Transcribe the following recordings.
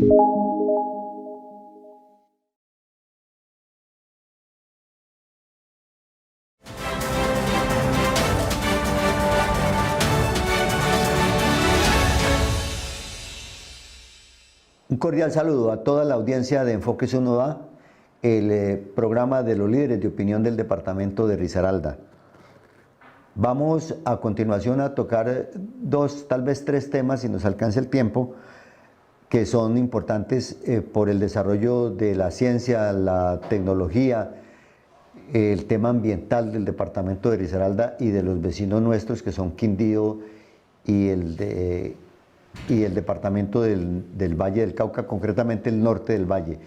Un cordial saludo a toda la audiencia de Enfoques 1A, el programa de los líderes de opinión del departamento de Risaralda. Vamos a continuación a tocar dos, tal vez tres temas, si nos alcanza el tiempo, que son importantes por el desarrollo de la ciencia, la tecnología, el tema ambiental del departamento de Risaralda y de los vecinos nuestros que son Quindío y el departamento del Valle del Cauca, concretamente el norte del Valle.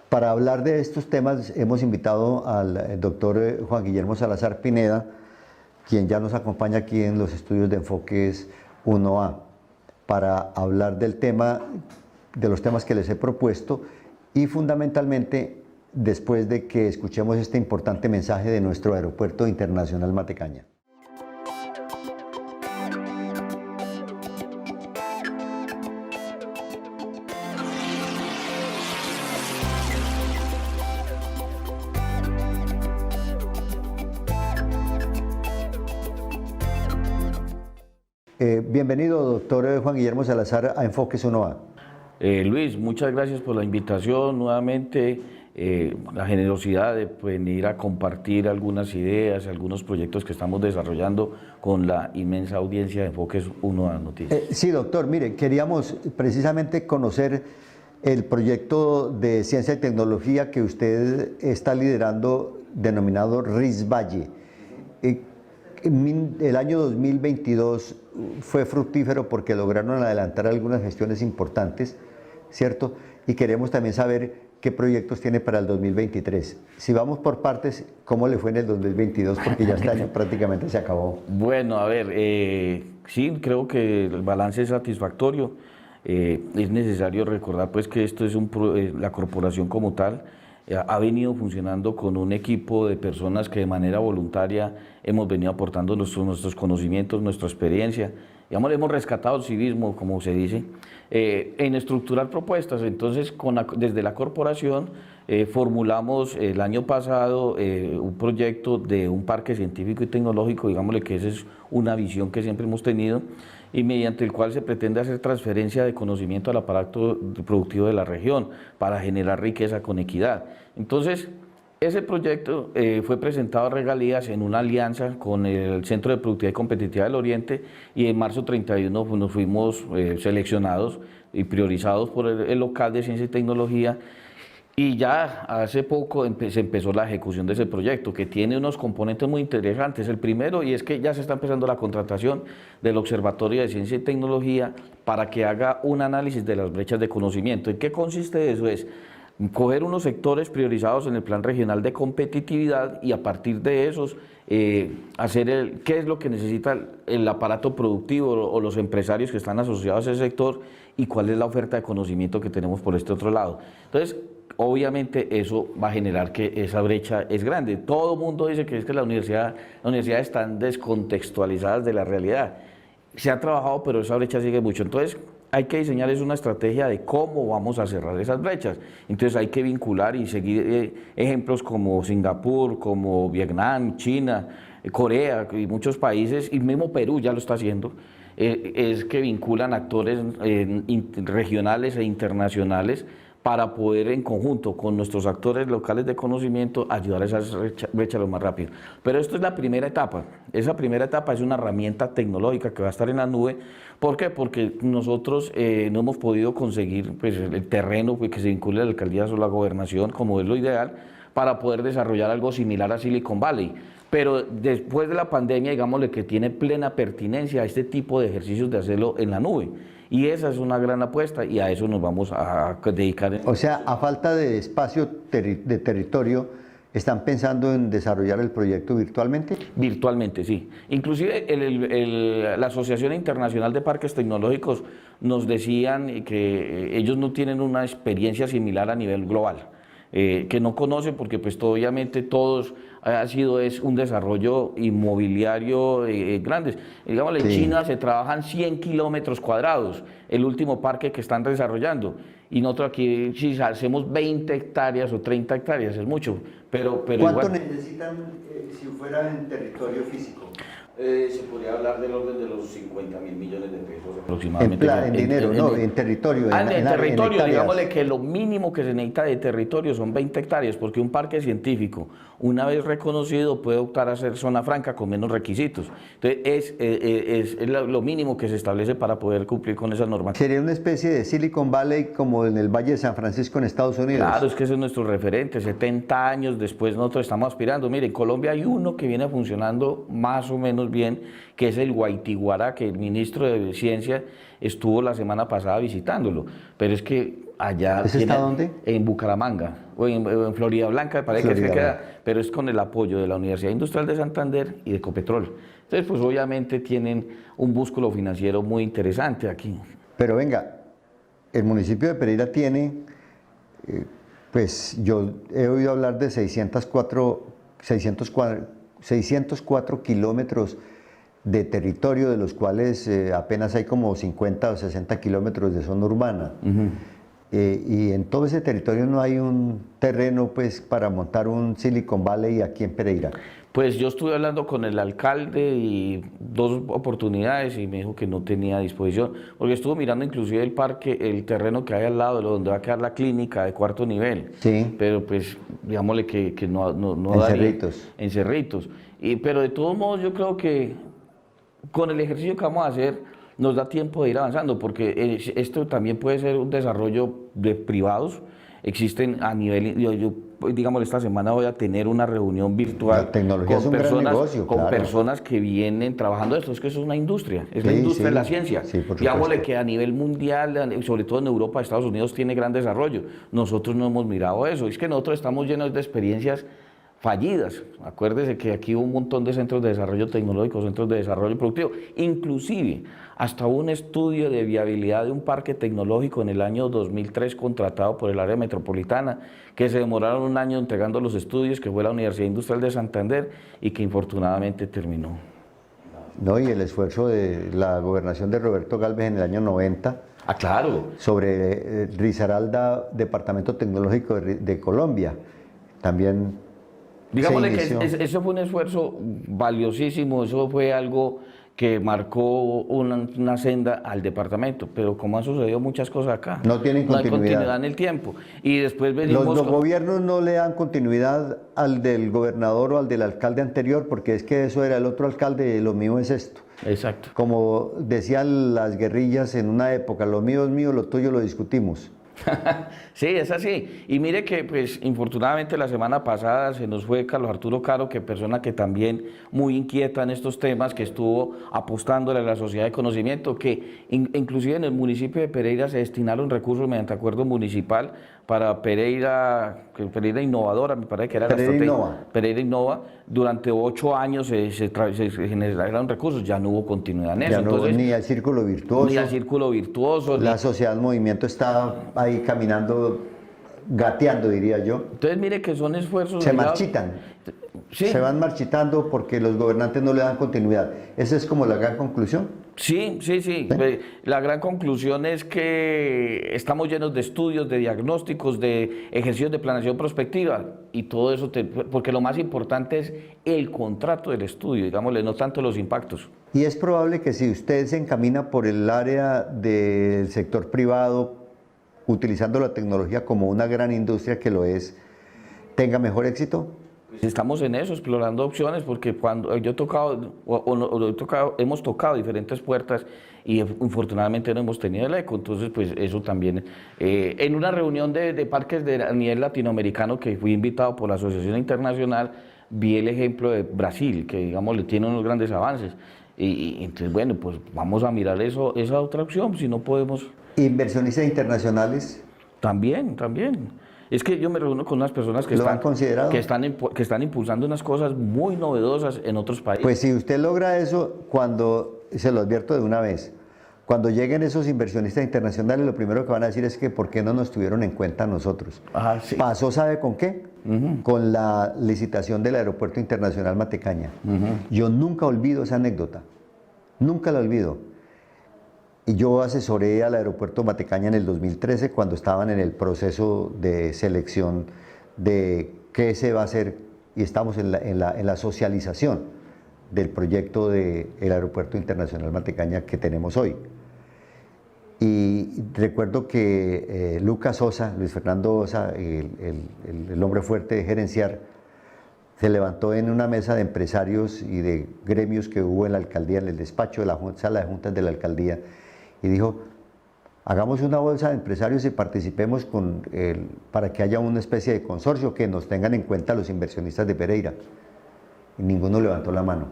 Para hablar de estos temas hemos invitado al doctor Juan Guillermo Salazar Pineda, quien ya nos acompaña aquí en los estudios de Enfoques 1A, para hablar del tema, de los temas que les he propuesto y fundamentalmente después de que escuchemos este importante mensaje de nuestro Aeropuerto Internacional Matecaña. Bienvenido, doctor Juan Guillermo Salazar, a Enfoques 1A. Luis, muchas gracias por la invitación, nuevamente la generosidad de venir a compartir algunas ideas, algunos proyectos que estamos desarrollando con la inmensa audiencia de Enfoques 1A Noticias. Sí, doctor, mire, queríamos precisamente conocer el proyecto de ciencia y tecnología que usted está liderando, denominado RIS-Valle. El año 2022 fue fructífero porque lograron adelantar algunas gestiones importantes, ¿cierto? Y queremos también saber qué proyectos tiene para el 2023. Si vamos por partes, ¿cómo le fue en el 2022? Porque ya este año prácticamente se acabó. Bueno, a ver, sí, creo que el balance es satisfactorio. Es necesario recordar pues que esto es la corporación como tal ha venido funcionando con un equipo de personas que de manera voluntaria hemos venido aportando nuestros conocimientos, nuestra experiencia. Digamos, hemos rescatado el civismo, como se dice, en estructurar propuestas. Entonces, desde la corporación formulamos el año pasado un proyecto de un parque científico y tecnológico, digámosle que esa es una visión que siempre hemos tenido, y mediante el cual se pretende hacer transferencia de conocimiento al aparato productivo de la región para generar riqueza con equidad. Entonces, ese proyecto fue presentado a regalías en una alianza con el Centro de Productividad y Competitividad del Oriente, y en marzo 31 pues, nos fuimos seleccionados y priorizados por el local de ciencia y tecnología. Y ya hace poco se empezó la ejecución de ese proyecto, que tiene unos componentes muy interesantes. El primero, y es que ya se está empezando la contratación del Observatorio de Ciencia y Tecnología para que haga un análisis de las brechas de conocimiento. ¿En qué consiste eso? Es coger unos sectores priorizados en el Plan Regional de Competitividad y a partir de esos hacer qué es lo que necesita el aparato productivo o los empresarios que están asociados a ese sector y cuál es la oferta de conocimiento que tenemos por este otro lado. Entonces, obviamente eso va a generar que esa brecha es grande. Todo el mundo dice que es que las universidades están descontextualizadas de la realidad. Se ha trabajado, pero esa brecha sigue mucho. Entonces, hay que diseñar una estrategia de cómo vamos a cerrar esas brechas. Entonces hay que vincular y seguir ejemplos como Singapur, como Vietnam, China, Corea y muchos países, y mismo Perú ya lo está haciendo, es que vinculan actores regionales e internacionales para poder en conjunto con nuestros actores locales de conocimiento ayudar a esas brechas lo más rápido. Pero esto es la primera etapa. Esa primera etapa es una herramienta tecnológica que va a estar en la nube. ¿Por qué? Porque nosotros no hemos podido conseguir pues, el terreno pues, que se vincule a la alcaldía o la gobernación, como es lo ideal, para poder desarrollar algo similar a Silicon Valley. Pero después de la pandemia, digámosle que tiene plena pertinencia a este tipo de ejercicios de hacerlo en la nube. Y esa es una gran apuesta y a eso nos vamos a dedicar. O sea, a falta de espacio de territorio, ¿están pensando en desarrollar el proyecto virtualmente? Virtualmente, sí. Inclusive la Asociación Internacional de Parques Tecnológicos nos decían que ellos no tienen una experiencia similar a nivel global. que no conocen porque pues obviamente todos es un desarrollo inmobiliario grande. Digamos, en China se trabajan 100 kilómetros cuadrados, el último parque que están desarrollando. Y nosotros aquí, si hacemos 20 hectáreas o 30 hectáreas, es mucho. Pero ¿Cuánto igual, necesitan si fuera en territorio físico? se podría hablar del orden de los 50.000 millones de pesos aproximadamente. En dinero, no, en territorio. En territorio, digámosle que lo mínimo que se necesita de territorio son 20 hectáreas, porque un parque científico, una vez reconocido, puede optar a ser zona franca con menos requisitos. Entonces, es lo mínimo que se establece para poder cumplir con esas normas. ¿Sería una especie de Silicon Valley como en el Valle de San Francisco en Estados Unidos? Claro, es que ese es nuestro referente. 70 años después nosotros estamos aspirando. Mire, en Colombia hay uno que viene funcionando más o menos bien, que es el Guaitiguara, que el ministro de Ciencia estuvo la semana pasada visitándolo. Pero es que allá... ¿Ese está dónde? En Bucaramanga, o en Florida Blanca, parece que queda, pero es con el apoyo de la Universidad Industrial de Santander y de Ecopetrol. Entonces, pues obviamente tienen un músculo financiero muy interesante aquí. Pero venga, el municipio de Pereira tiene, pues yo he oído hablar de 604 kilómetros de territorio, de los cuales apenas hay como 50 o 60 kilómetros de zona urbana. Y en todo ese territorio no hay un terreno pues para montar un Silicon Valley aquí en Pereira. Pues yo estuve hablando con el alcalde y 2 oportunidades y me dijo que no tenía disposición, porque estuvo mirando inclusive el parque, el terreno que hay al lado, donde va a quedar la clínica de 4º nivel. Sí. Pero pues, digámosle que no en daría. Cerritos. En Cerritos. Pero de todos modos yo creo que con el ejercicio que vamos a hacer nos da tiempo de ir avanzando, porque esto también puede ser un desarrollo de privados. Existen a nivel, digamos, esta semana voy a tener una reunión virtual la tecnología con es un personas, gran negocio, con claro. personas que vienen trabajando esto. Es que eso es una industria, es la Sí, industria sí, de la ciencia. sí, por Digámosle supuesto. que a nivel mundial, sobre todo en Europa, Estados Unidos, tiene gran desarrollo. Nosotros no hemos mirado eso. Es que nosotros estamos llenos de experiencias fallidas. Acuérdese que aquí hubo un montón de centros de desarrollo tecnológico, centros de desarrollo productivo, inclusive hasta un estudio de viabilidad de un parque tecnológico en el año 2003 contratado por el área metropolitana, que se demoraron un año entregando los estudios, que fue la Universidad Industrial de Santander y que infortunadamente terminó. No, y el esfuerzo de la gobernación de Roberto Galvez en el año 90 Ah, claro. sobre Risaralda, Departamento Tecnológico de Colombia, también. Digámosle que eso fue un esfuerzo valiosísimo, eso fue algo que marcó una senda al departamento, pero como han sucedido muchas cosas acá, No tienen no hay continuidad. continuidad en el tiempo. Y después venimos Los gobiernos no le dan continuidad al del gobernador o al del alcalde anterior, porque es que eso era el otro alcalde, lo mío es esto. Exacto. Como decían las guerrillas en una época, lo mío es mío, lo tuyo lo discutimos. Sí, es así. Y mire que, pues, infortunadamente la semana pasada se nos fue Carlos Arturo Caro, que persona que también muy inquieta en estos temas, que estuvo apostándole a la sociedad de conocimiento, que inclusive en el municipio de Pereira se destinaron recursos mediante acuerdo municipal para Pereira Innovadora, me parece que era Pereira la estrategia. Innova. Pereira Innova. Durante 8 años se generaron recursos, ya no hubo continuidad en eso. Ya no, Entonces, ni al círculo virtuoso. ni al círculo virtuoso. La sociedad del movimiento está ahí caminando, gateando, diría yo. Entonces, mire que son esfuerzos. Se ligados- marchitan. Sí. Se van marchitando porque los gobernantes no le dan continuidad. Esa es como la gran conclusión. Sí. La gran conclusión es que estamos llenos de estudios, de diagnósticos, de ejercicios de planeación prospectiva y todo eso, porque lo más importante es el contrato del estudio, digámosle, no tanto los impactos. Y es probable que si usted se encamina por el área del sector privado, utilizando la tecnología como una gran industria que lo es, tenga mejor éxito. Estamos en eso, explorando opciones, porque cuando yo he tocado, hemos tocado diferentes puertas y infortunadamente no hemos tenido el eco. Entonces, pues eso también. En una reunión de parques a nivel latinoamericano que fui invitado por la Asociación Internacional, vi el ejemplo de Brasil, que digamos le tiene unos grandes avances. Y entonces, bueno, pues vamos a mirar esa otra opción, si no podemos. Inversionistas internacionales. También. Es que yo me reúno con unas personas que ¿Lo han considerado? que están impulsando unas cosas muy novedosas en otros países. Pues si usted logra eso, se lo advierto de una vez, Cuando lleguen esos inversionistas internacionales, lo primero que van a decir es que ¿por qué no nos tuvieron en cuenta a nosotros? Ajá, sí. Pasó, ¿sabe con qué? Con la licitación del Aeropuerto Internacional Matecaña. Yo nunca olvido esa anécdota, nunca la olvido. Y yo asesoré al Aeropuerto Matecaña en el 2013 cuando estaban en el proceso de selección de qué se va a hacer y estamos en la socialización del proyecto del Aeropuerto Internacional Matecaña que tenemos hoy. Y recuerdo que Lucas Osa, Luis Fernando Osa, el hombre fuerte de gerenciar, se levantó en una mesa de empresarios y de gremios que hubo en la alcaldía, en el despacho de la sala de juntas de la alcaldía, y dijo, hagamos una bolsa de empresarios y participemos para que haya una especie de consorcio que nos tengan en cuenta los inversionistas de Pereira. Y ninguno levantó la mano.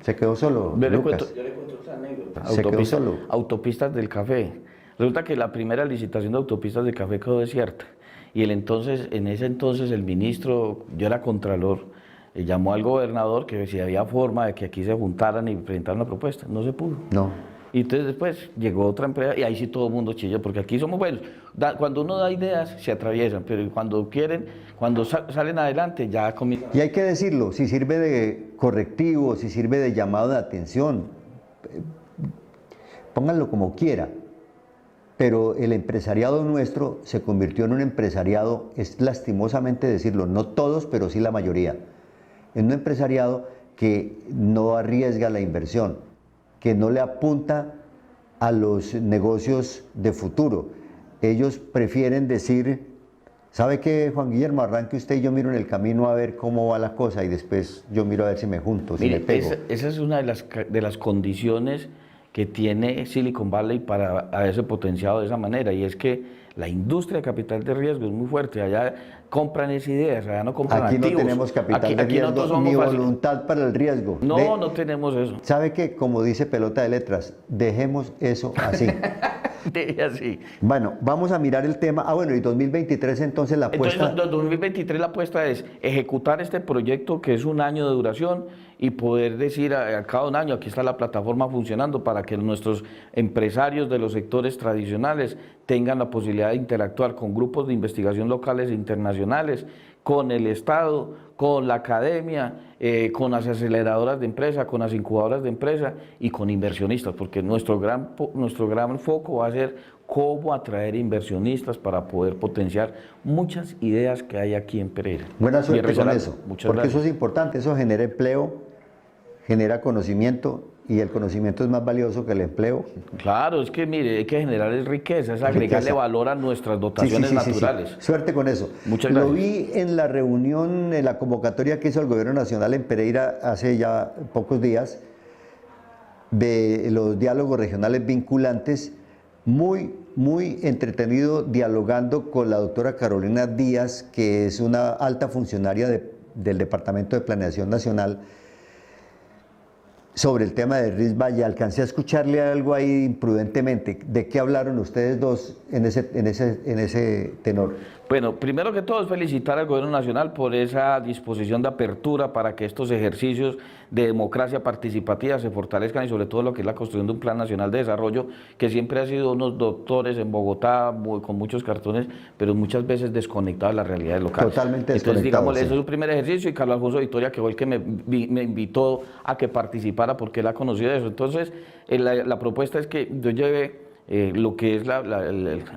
Se quedó solo. Yo le cuento otra anécdota. Se quedó solo. Autopistas del café. Resulta que la primera licitación de autopistas del café quedó desierta. Y en ese entonces el ministro, yo era contralor, llamó al gobernador que si había forma de que aquí se juntaran y presentaran una propuesta. No se pudo. No. Y entonces después llegó otra empresa y ahí sí todo el mundo chilló, porque aquí somos buenos. Cuando uno da ideas se atraviesan, pero cuando quieren, cuando salen adelante ya comienzan. Y hay que decirlo, si sirve de correctivo, si sirve de llamado de atención, pónganlo como quiera. Pero el empresariado nuestro se convirtió en un empresariado, es lastimosamente decirlo, no todos, pero sí la mayoría, en un empresariado que no arriesga la inversión, que no le apunta a los negocios de futuro. Ellos prefieren decir, ¿sabe qué, Juan Guillermo? Arranque usted y yo miro en el camino a ver cómo va la cosa y después yo miro a ver si me junto, si me pego. Esa es una de las condiciones que tiene Silicon Valley para haberse potenciado de esa manera, y es que la industria de capital de riesgo es muy fuerte. Allá compran esas ideas, allá no compran aquí activos. No tenemos capital de riesgo ni voluntad para el riesgo. No, no tenemos eso. ¿Sabe qué? Como dice Pelota de Letras, dejemos eso así. Así. Bueno, vamos a mirar el tema. Bueno, y 2023 entonces la apuesta... Entonces, 2023 la apuesta es ejecutar este proyecto que es un año de duración y poder decir a cada un año, aquí está la plataforma funcionando para que nuestros empresarios de los sectores tradicionales tengan la posibilidad de interactuar con grupos de investigación locales e internacionales, con el Estado, con la academia, con las aceleradoras de empresa, con las incubadoras de empresa y con inversionistas, porque nuestro gran foco va a ser cómo atraer inversionistas para poder potenciar muchas ideas que hay aquí en Pereira. Buena suerte con eso, porque gracias. Eso es importante, eso genera empleo, genera conocimiento, y el conocimiento es más valioso que el empleo. Claro, es que mire, hay que generar riqueza, es agregarle valor a nuestros dotaciones naturales. Sí. Suerte con eso. Muchas gracias. Lo vi en la reunión, en la convocatoria que hizo el Gobierno Nacional en Pereira hace ya pocos días, de los diálogos regionales vinculantes, muy entretenido, dialogando con la doctora Carolina Díaz, que es una alta funcionaria del Departamento de Planeación Nacional, sobre el tema de Risvalle. Alcancé a escucharle algo ahí imprudentemente. ¿De qué hablaron ustedes dos en ese tenor? Bueno, primero que todo es felicitar al Gobierno Nacional por esa disposición de apertura para que estos ejercicios de democracia participativa se fortalezcan, y sobre todo lo que es la construcción de un Plan Nacional de Desarrollo, que siempre ha sido unos doctores en Bogotá con muchos cartones, pero muchas veces desconectados de las realidades locales. Totalmente desconectados. Entonces, digamos, sí. Eso es un primer ejercicio, y Carlos Alfonso Victoria, que fue el que me invitó a que participara porque él ha conocido eso. Entonces, la propuesta es que yo lleve lo que es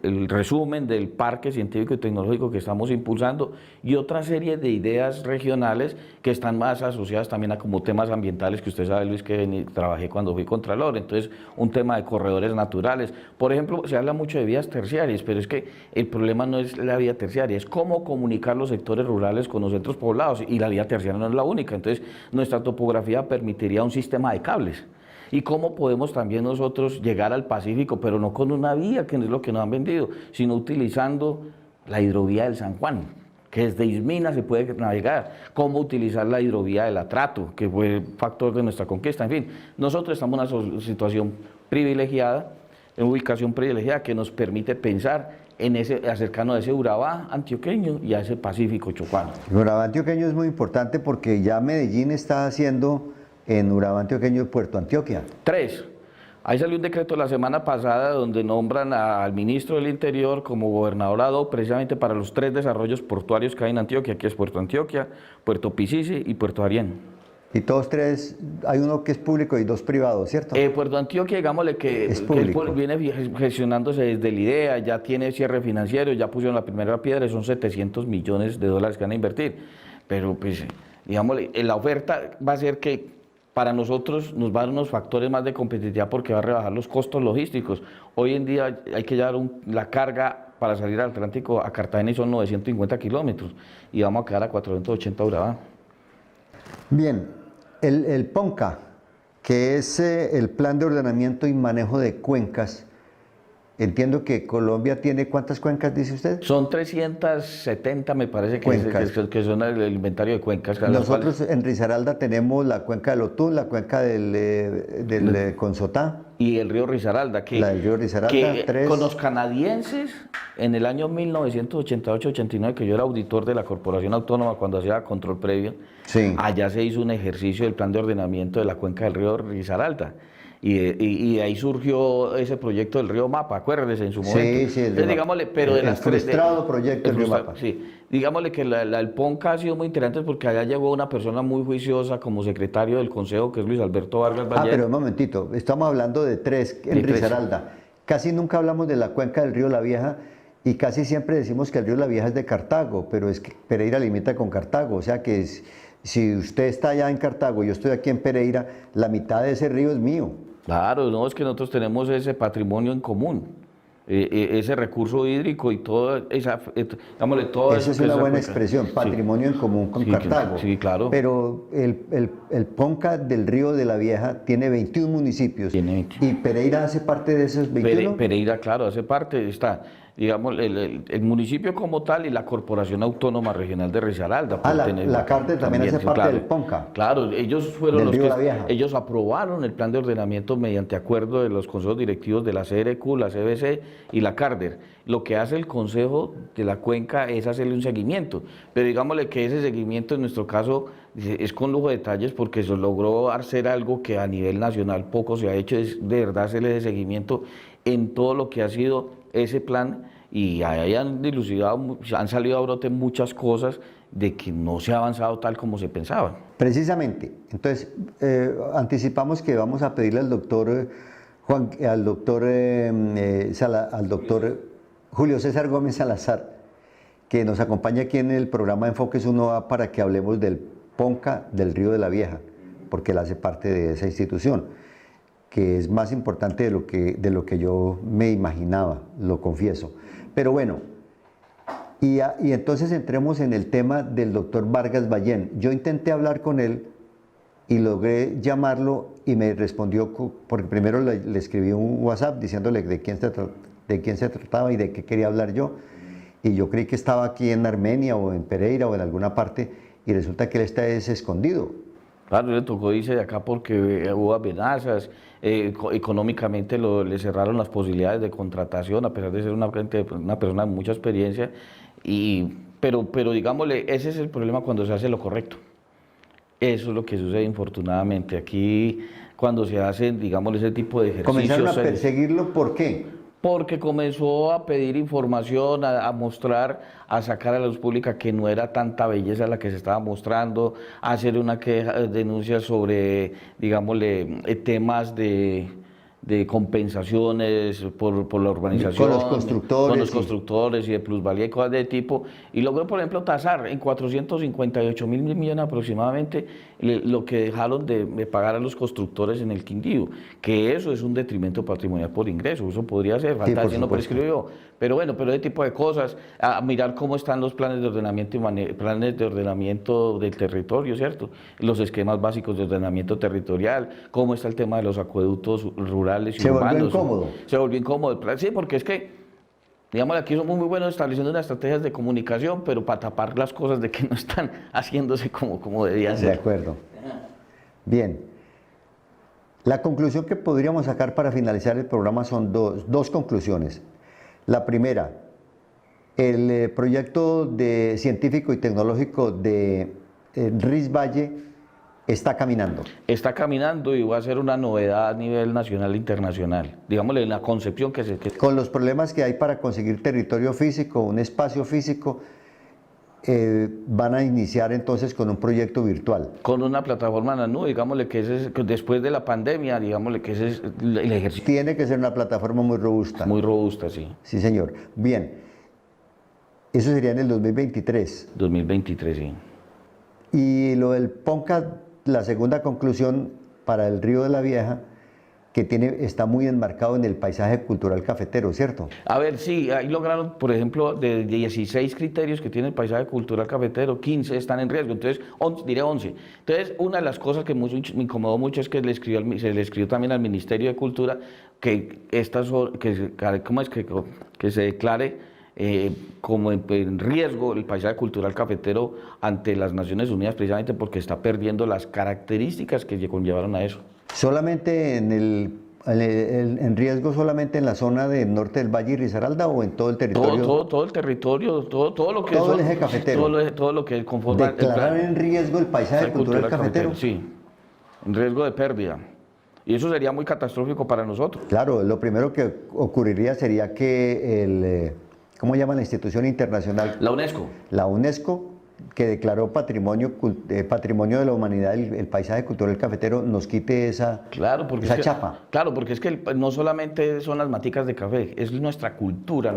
el resumen del parque científico y tecnológico que estamos impulsando, y otra serie de ideas regionales que están más asociadas también a como temas ambientales, que usted sabe, Luis, que trabajé cuando fui contralor. Entonces, un tema de corredores naturales. Por ejemplo, se habla mucho de vías terciarias, pero es que el problema no es la vía terciaria, es cómo comunicar los sectores rurales con los centros poblados, y la vía terciaria no es la única. Entonces, nuestra topografía permitiría un sistema de cables. Y cómo podemos también nosotros llegar al Pacífico, pero no con una vía, que no es lo que nos han vendido, sino utilizando la hidrovía del San Juan, que desde Ismina se puede navegar. Cómo utilizar la hidrovía del Atrato, que fue factor de nuestra conquista. En fin, nosotros estamos en una situación privilegiada, en una ubicación privilegiada que nos permite pensar en acercarnos a ese Urabá antioqueño y a ese Pacífico chocuano. El Urabá antioqueño es muy importante porque ya Medellín está haciendo en Urabá antioqueño Puerto Antioquia. 3. Ahí salió un decreto la semana pasada donde nombran al ministro del Interior como gobernador ad hoc precisamente para los 3 desarrollos portuarios que hay en Antioquia, que es Puerto Antioquia, Puerto Picici y Puerto Arién. Y todos tres, hay uno que es público y dos privados, ¿cierto? Puerto Antioquia, digámosle Es que él público. viene gestionándose desde el IDEA, ya tiene cierre financiero, ya pusieron la primera piedra, son 700 millones de dólares que van a invertir. Pero pues, digámosle, la oferta va a ser que para nosotros nos va a dar unos factores más de competitividad porque va a rebajar los costos logísticos. Hoy en día hay que llevar la carga para salir al Atlántico a Cartagena y son 950 kilómetros y vamos a quedar a 480 Urabá. Bien, el PONCA, que es el Plan de Ordenamiento y Manejo de Cuencas, entiendo que Colombia tiene, ¿cuántas cuencas dice usted? Son 370, me parece Cuencas. que son el inventario de cuencas. Nosotros en Risaralda tenemos la cuenca del Otún, la cuenca del Consotá. Y el río Risaralda, La del río Risaralda, que 3. con los canadienses, en el año 1988-89, que yo era auditor de la Corporación Autónoma cuando hacía control previo, Sí. allá se hizo un ejercicio del plan de ordenamiento de la cuenca del río Risaralda. Y ahí surgió ese proyecto del río Mapa, acuérdese en su momento. Sí, sí, Entonces, digámosle, pero de el las frustrado proyecto del río Mapa. Sí, digámosle que el PONCA ha sido muy interesante porque allá llegó una persona muy juiciosa como secretario del Consejo, que es Luis Alberto Vargas Valle. Pero un momentito, estamos hablando de 3 en De 3. Risaralda. Casi nunca hablamos de la cuenca del río La Vieja y casi siempre decimos que el río La Vieja es de Cartago, pero es que Pereira limita con Cartago, o sea que si usted está allá en Cartago y yo estoy aquí en Pereira, la mitad de ese río es mío. Claro, no, es que nosotros tenemos ese patrimonio en común, ese recurso hídrico y todo digámosle, todo Esa es que una buena cuenca. expresión, patrimonio en común con Sí, Cartago. sí, claro. Pero el PONCA del río de la Vieja tiene 21 municipios. Tiene 21. ¿Y Pereira hace parte de esos 21? Pereira, claro, hace parte, está, digamos, el municipio como tal y la Corporación Autónoma Regional de Risaralda. La Cártel también hace parte claro, del PONCA. Claro, ellos fueron Del los río que La Vieja. ellos aprobaron el plan de ordenamiento mediante acuerdo de los consejos directivos de la CRQ, la CBC y la CARDER. Lo que hace el Consejo de la Cuenca es hacerle un seguimiento, pero digámosle que ese seguimiento en nuestro caso es con lujo de detalles porque se logró hacer algo que a nivel nacional poco se ha hecho, es de verdad hacerle ese seguimiento en todo lo que ha sido ese plan y ahí han dilucidado, han salido a brote muchas cosas de que no se ha avanzado tal como se pensaba. Precisamente, entonces anticipamos que vamos a pedirle al doctor al doctor Julio César Gómez Salazar que nos acompañe aquí en el programa Enfoques 1A para que hablemos del PONCA del Río de la Vieja, porque él hace parte de esa institución, que es más importante de lo que yo me imaginaba, lo confieso. Pero bueno, y entonces entremos en el tema del doctor Vargas Ballén. Yo intenté hablar con él y logré llamarlo y me respondió, porque primero le escribí un WhatsApp diciéndole de quién se trataba y de qué quería hablar yo. Y yo creí que estaba aquí en Armenia o en Pereira o en alguna parte y resulta que él está escondido. Claro, le tocó irse de acá porque hubo amenazas, económicamente le cerraron las posibilidades de contratación, a pesar de ser una persona de mucha experiencia, pero digámosle, ese es el problema cuando se hace lo correcto. Eso es lo que sucede infortunadamente. Aquí, cuando se hacen, digamos, ese tipo de ejercicios... Comenzaron a perseguirlo, ¿por qué? Porque comenzó a pedir información, a mostrar, a sacar a la luz pública que no era tanta belleza la que se estaba mostrando, a hacer una denuncia sobre, digámosle, temas de compensaciones por la urbanización, con los constructores y de plusvalía y cosas de tipo, y logró, por ejemplo, tasar en 458.000 millones aproximadamente lo que dejaron de pagar a los constructores en el Quindío, que eso es un detrimento patrimonial por ingreso, eso podría ser, falta si no prescribió, pero bueno, pero ese tipo de cosas, a mirar cómo están los planes de ordenamiento del territorio, ¿cierto? Los esquemas básicos de ordenamiento territorial, cómo está el tema de los acueductos rurales y urbanos. Se volvió incómodo. Se volvió incómodo, sí, porque es que, digamos, aquí somos muy buenos estableciendo unas estrategias de comunicación, pero para tapar las cosas de que no están haciéndose como debían ser. De acuerdo. Bien. La conclusión que podríamos sacar para finalizar el programa son dos conclusiones. La primera, el proyecto científico y tecnológico de Ris Valle está caminando. Está caminando y va a ser una novedad a nivel nacional e internacional. Digámosle, en la concepción Con los problemas que hay para conseguir territorio físico, un espacio físico, van a iniciar entonces con un proyecto virtual. Con una plataforma en la nube, digámosle que ese es, que después de la pandemia, digámosle que ese es el ejercicio. Tiene que ser una plataforma muy robusta. Muy robusta, sí. Sí, señor. Bien, eso sería en el 2023. 2023, sí. Y lo del PONCA, la segunda conclusión para el Río de la Vieja, que está muy enmarcado en el paisaje cultural cafetero, ¿cierto? A ver, sí, ahí lograron, por ejemplo, de 16 criterios que tiene el paisaje cultural cafetero, 15 están en riesgo, entonces, diré 11. Entonces, una de las cosas que me incomodó mucho es que se le escribió también al Ministerio de Cultura que, que se declare como en riesgo el paisaje cultural cafetero ante las Naciones Unidas, precisamente porque está perdiendo las características que conllevaron a eso. ¿Solamente en riesgo solamente en la zona del norte del Valle y Risaralda o en todo el territorio? Todo el territorio, todo lo que todo el eje cafetero. Todo lo que conforma ¿Declarar en riesgo el paisaje cultural cafetero? Sí, en riesgo de pérdida. Y eso sería muy catastrófico para nosotros. Claro, lo primero que ocurriría sería que ¿cómo llama la institución internacional? La UNESCO. La UNESCO, que declaró patrimonio de la humanidad el paisaje cultural cafetero, nos quite esa chapa. Claro, porque es que no solamente son las maticas de café, es nuestra cultura,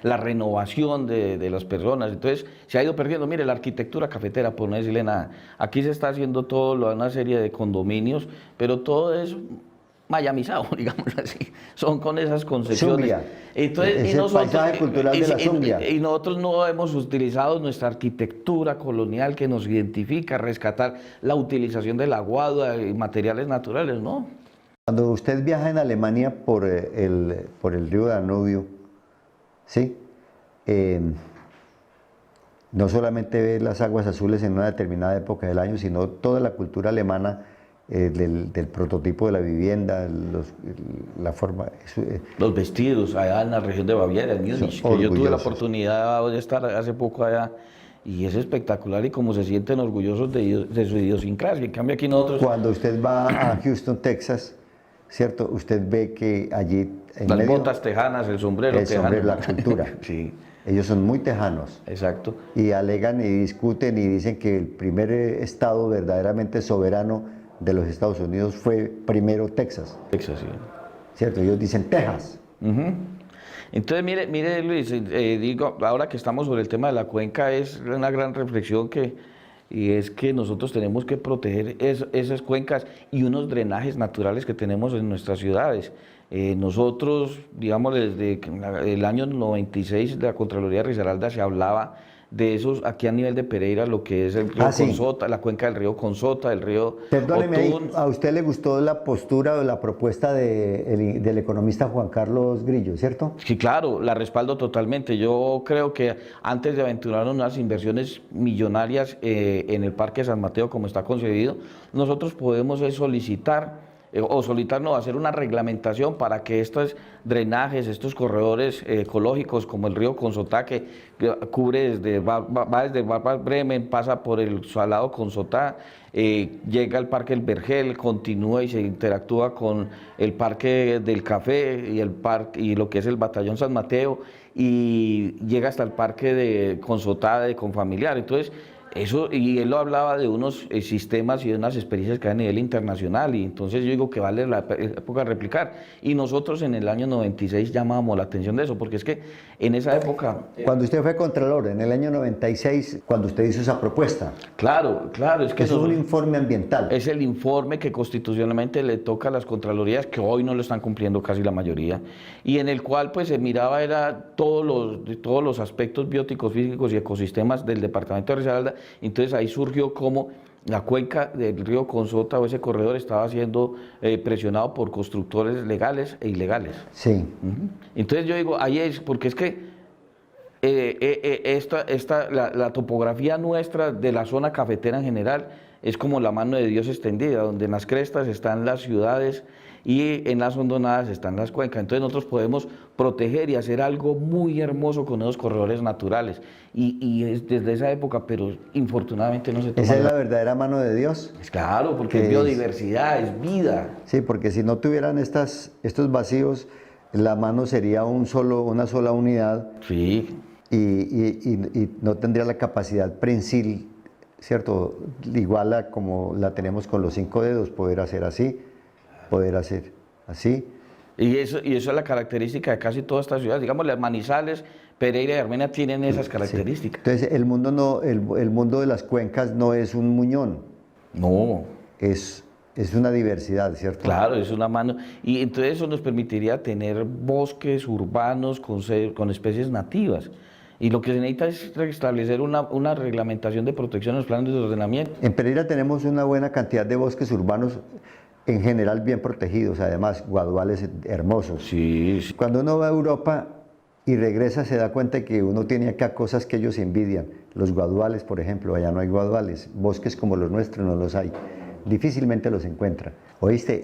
la renovación de las personas. Entonces se ha ido perdiendo. Mire, la arquitectura cafetera, por no decirle nada, aquí se está haciendo una serie de condominios, pero todo es mayamizado, digamos así, son con esas concepciones. Zumbia. Entonces, Es el paisaje cultural de la Zumbia. Y nosotros no hemos utilizado nuestra arquitectura colonial que nos identifica, rescatar la utilización del aguado y materiales naturales, ¿no? Cuando usted viaja en Alemania por el río Danubio, ¿sí? No solamente ve las aguas azules en una determinada época del año, sino toda la cultura alemana del prototipo de la vivienda, la forma... los vestidos allá en la región de Baviera, en Múnich, que yo tuve la oportunidad de estar hace poco allá, y es espectacular y como se sienten orgullosos de su idiosincrasia. En cambio aquí nosotros... Cuando usted va a Houston, Texas, ¿cierto? Usted ve que allí... las botas tejanas, el sombrero tejano. La cultura. Sí. Ellos son muy tejanos. Exacto. Y alegan y discuten y dicen que el primer estado verdaderamente soberano de los Estados Unidos fue primero Texas. Texas, sí. ¿Cierto? Ellos dicen Texas. Entonces, mire Luis, digo, ahora que estamos sobre el tema de la cuenca, es una gran reflexión y es que nosotros tenemos que proteger esas cuencas y unos drenajes naturales que tenemos en nuestras ciudades. Nosotros, digamos, desde el año 96 de la Contraloría de Risaralda se hablaba de esos, aquí a nivel de Pereira, lo que es el río Consota, la cuenca del río Consota, el río Perdóneme, Otún. ¿a usted le gustó la postura o la propuesta del economista Juan Carlos Grillo, cierto? Sí, claro, la respaldo totalmente. Yo creo que antes de aventurar unas inversiones millonarias en el Parque San Mateo, como está concebido, nosotros podemos solicitar hacer una reglamentación para que estos drenajes, estos corredores ecológicos como el río Consotá, que cubre va desde Bad Bremen, pasa por el salado Consotá, llega al Parque El Vergel, continúa y se interactúa con el Parque del Café y lo que es el Batallón San Mateo, y llega hasta el Parque de Consotá de Confamiliar. Entonces, eso, y él lo hablaba de unos sistemas y de unas experiencias que hay a nivel internacional, y entonces yo digo que vale la época de replicar. Y nosotros en el año 96 llamábamos la atención de eso, porque es que en esa época... Cuando usted fue Contralor, en el año 96, cuando usted hizo esa propuesta. Claro, es que... Es un informe ambiental. Es el informe que constitucionalmente le toca a las Contralorías, que hoy no lo están cumpliendo casi la mayoría, y en el cual pues se miraba todos los aspectos bióticos, físicos y ecosistemas del departamento de Risaralda. Entonces ahí surgió como la cuenca del río Consota o ese corredor estaba siendo presionado por constructores legales e ilegales. Sí. Entonces yo digo, ahí es, porque es que la topografía nuestra de la zona cafetera en general es como la mano de Dios extendida, donde en las crestas están las ciudades y en las hondonadas están las cuencas. Entonces nosotros podemos proteger y hacer algo muy hermoso con esos corredores naturales. Y es desde esa época, pero infortunadamente no se toma. Esa es la verdadera mano de Dios. Pues claro, porque es biodiversidad, es vida. Sí, porque si no tuvieran estos vacíos, la mano sería una sola unidad. Sí. Y no tendría la capacidad prensil, ¿cierto? Igual a como la tenemos con los 5 dedos, poder hacer así, poder hacer así. Y eso es la característica de casi todas estas ciudades. Digamos, las Manizales, Pereira y Armenia tienen esas características. Sí. Entonces, el mundo de las cuencas no es un muñón. No. Es una diversidad, ¿cierto? Claro, es una mano. Y entonces eso nos permitiría tener bosques urbanos con especies nativas. Y lo que se necesita es establecer una reglamentación de protección en los planes de ordenamiento. En Pereira tenemos una buena cantidad de bosques urbanos, en general bien protegidos, además guaduales hermosos. Sí, sí. Cuando uno va a Europa y regresa se da cuenta que uno tiene acá cosas que ellos envidian. Los guaduales, por ejemplo, allá no hay guaduales. Bosques como los nuestros no los hay. Difícilmente los encuentra. ¿Oíste?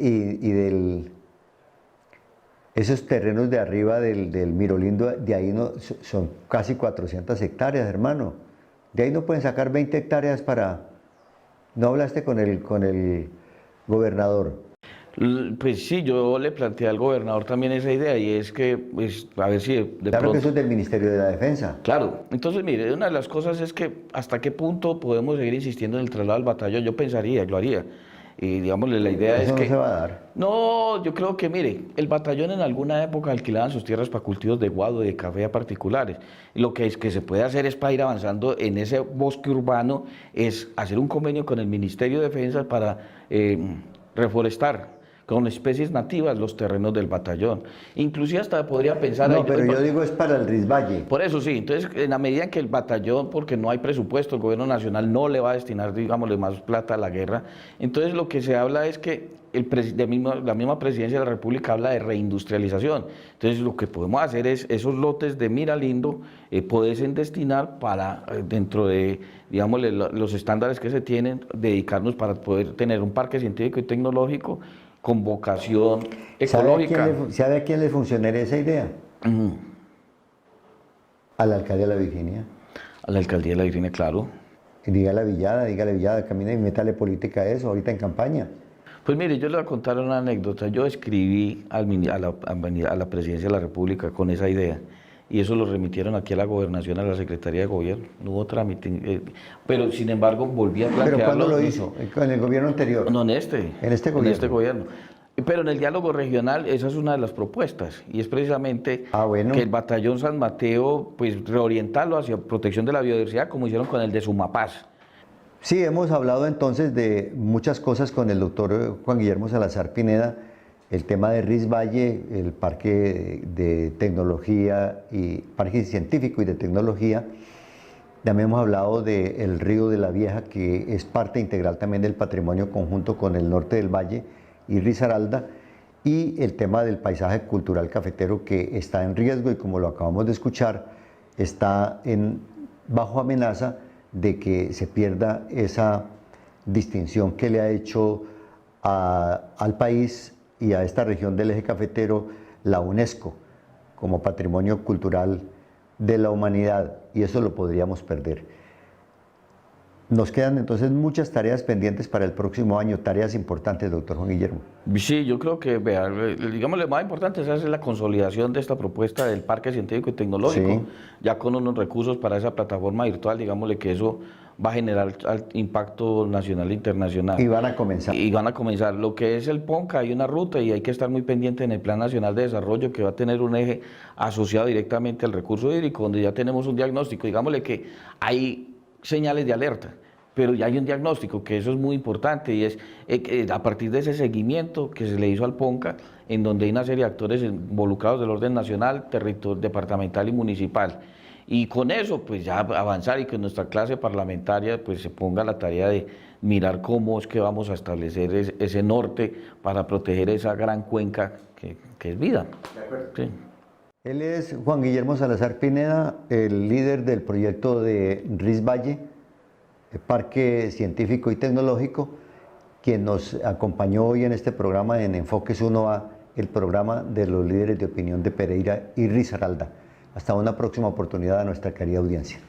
Esos terrenos de arriba del Mirolindo, de ahí no, son casi 400 hectáreas, hermano. De ahí no pueden sacar 20 hectáreas para... ¿No hablaste con el gobernador? Pues sí, yo le planteé al gobernador también esa idea y es que, pues, a ver si de Claro pronto... que eso es del Ministerio de la Defensa. Claro, entonces mire, una de las cosas es que hasta qué punto podemos seguir insistiendo en el traslado al batallón. Yo pensaría, lo haría. Y digámosle, la idea Eso es no que... se va a dar. No, yo creo que, mire, el batallón en alguna época alquilaban sus tierras para cultivos de guado y de café a particulares. Y lo que se puede hacer es para ir avanzando en ese bosque urbano, es hacer un convenio con el Ministerio de Defensa para reforestar con especies nativas los terrenos del batallón. Inclusive hasta podría pensar... No, pero yo digo es para el Risvalle. Por eso sí, entonces en la medida en que el batallón, porque no hay presupuesto, el gobierno nacional no le va a destinar, digámosle, más plata a la guerra, entonces lo que se habla es que la misma presidencia de la República habla de reindustrialización. Entonces lo que podemos hacer es esos lotes de Miralindo poderse destinar para, dentro de, digámosle, los estándares que se tienen, dedicarnos para poder tener un parque científico y tecnológico con vocación ecológica. ¿Sabe a quién le funcionaría esa idea? A la alcaldía de la Virginia. A la alcaldía de la Virginia, claro. Y dígale Villada, camina y métale política a eso ahorita en campaña. Pues mire, yo le voy a contar una anécdota. Yo escribí a la presidencia de la República con esa idea y eso lo remitieron aquí a la gobernación, a la Secretaría de Gobierno. No hubo trámite, pero sin embargo volví a plantearlo. ¿Pero cuándo lo hizo? ¿En el gobierno anterior? No, en este. ¿En este gobierno? En este gobierno. Pero en el diálogo regional esa es una de las propuestas y es precisamente que el batallón San Mateo pues reorientarlo hacia protección de la biodiversidad como hicieron con el de Sumapaz. Sí, hemos hablado entonces de muchas cosas con el doctor Juan Guillermo Salazar Pineda, el tema de Risvalle, el parque de tecnología y parque científico y de tecnología. También hemos hablado del río de la Vieja, que es parte integral también del patrimonio conjunto con el norte del valle y Risaralda, y el tema del paisaje cultural cafetero que está en riesgo y, como lo acabamos de escuchar, está bajo amenaza de que se pierda esa distinción que le ha hecho al país y a esta región del eje cafetero la UNESCO como patrimonio cultural de la humanidad, y eso lo podríamos perder. Nos quedan entonces muchas tareas pendientes para el próximo año, tareas importantes, doctor Juan Guillermo. Sí, yo creo que, vea, digamos, lo más importante es hacer la consolidación de esta propuesta del Parque Científico y Tecnológico, sí, ya con unos recursos para esa plataforma virtual, digámosle que eso va a generar impacto nacional e internacional. Y van a comenzar. Y van a comenzar. Lo que es el PONCA, hay una ruta y hay que estar muy pendiente en el Plan Nacional de Desarrollo, que va a tener un eje asociado directamente al recurso hídrico, donde ya tenemos un diagnóstico. Digámosle que hay señales de alerta, pero ya hay un diagnóstico, que eso es muy importante, y es a partir de ese seguimiento que se le hizo al PONCA, en donde hay una serie de actores involucrados del orden nacional, departamental y municipal. Y con eso, pues ya avanzar y que nuestra clase parlamentaria pues se ponga la tarea de mirar cómo es que vamos a establecer ese norte para proteger esa gran cuenca que es vida. De acuerdo. Sí. Él es Juan Guillermo Salazar Pineda, el líder del proyecto de Risvalle, Parque Científico y Tecnológico, quien nos acompañó hoy en este programa en Enfoques 1A, el programa de los líderes de opinión de Pereira y Risaralda. Hasta una próxima oportunidad a nuestra querida audiencia.